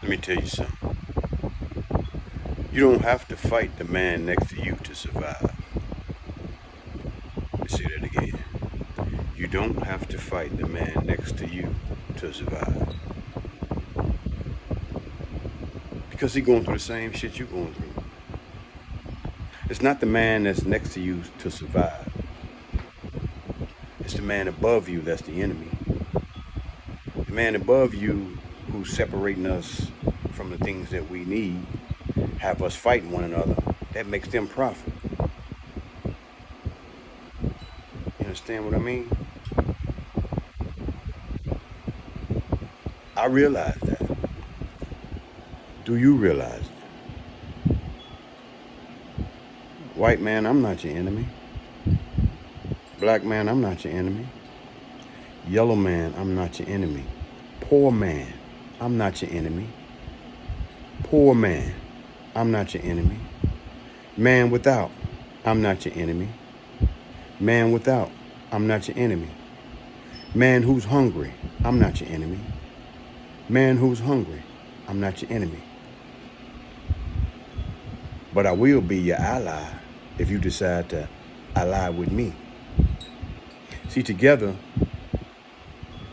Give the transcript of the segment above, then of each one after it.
Let me tell you something. You don't have to fight the man next to you to survive. Let me say that again. You don't have to fight the man next to you to survive. Because he's going through the same shit you're going through. It's not the man that's next to you to survive. It's the man above you that's the enemy. The man above you who's separating us from the things that we need, have us fighting one another, that makes them profit. You understand what I mean? I realize that. Do you realize it? White man, I'm not your enemy. Black man, I'm not your enemy. Yellow man, I'm not your enemy. Poor man, I'm not your enemy. Poor man, I'm not your enemy. Man without, I'm not your enemy. Man without, I'm not your enemy. Man who's hungry, I'm not your enemy. Man who's hungry, I'm not your enemy. But I will be your ally if you decide to ally with me. See, together,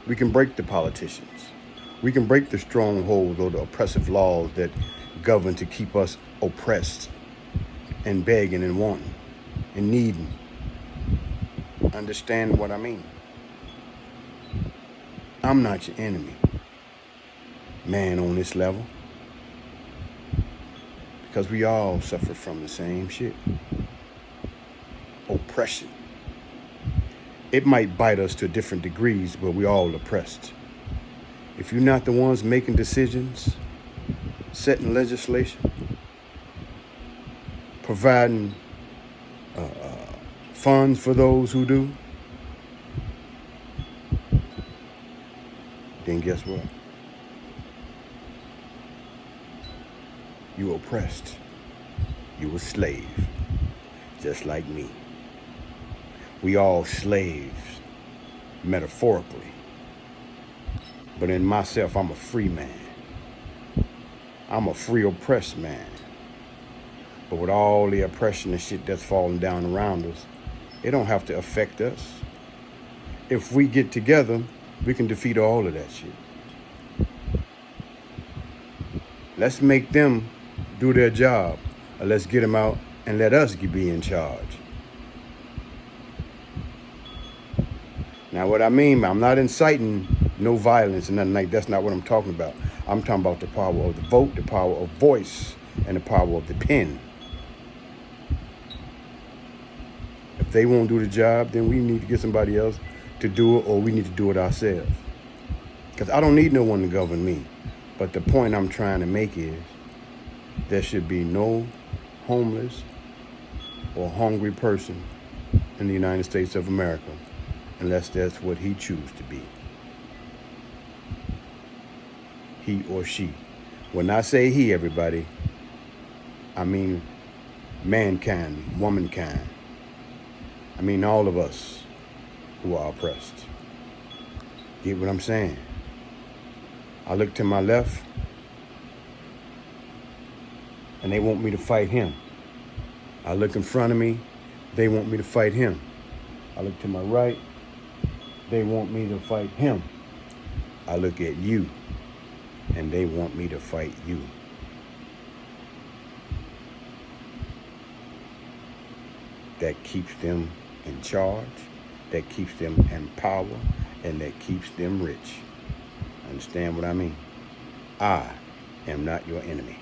we can break the politicians. We can break the strongholds or the oppressive laws that govern to keep us oppressed and begging and wanting and needing. Understand what I mean? I'm not your enemy, man, on this level. Because we all suffer from the same shit. Oppression. It might bite us to different degrees, but we all oppressed. If you're not the ones making decisions, setting legislation, providing funds for those who do, then guess what? You oppressed. You a slave, just like me. We all slaves, metaphorically. But in myself, I'm a free man. I'm a free oppressed man. But with all the oppression and shit that's falling down around us, it don't have to affect us. If we get together, we can defeat all of that shit. Let's make them do their job, or let's get them out and let us be in charge. Now, what I mean, I'm not inciting no violence and nothing like that. That's not what I'm talking about. I'm talking about the power of the vote, the power of voice, and the power of the pen. If they won't do the job, then we need to get somebody else to do it, or we need to do it ourselves. Because I don't need no one to govern me. But the point I'm trying to make is there should be no homeless or hungry person in the United States of America unless that's what he chooses to be. He or she. When I say he, everybody, I mean mankind, womankind. I mean all of us who are oppressed. Get what I'm saying? I look to my left, and they want me to fight him. I look in front of me, they want me to fight him. I look to my right, they want me to fight him. I look at you, and they want me to fight you. That keeps them in charge, that keeps them in power, and that keeps them rich. Understand what I mean? I am not your enemy.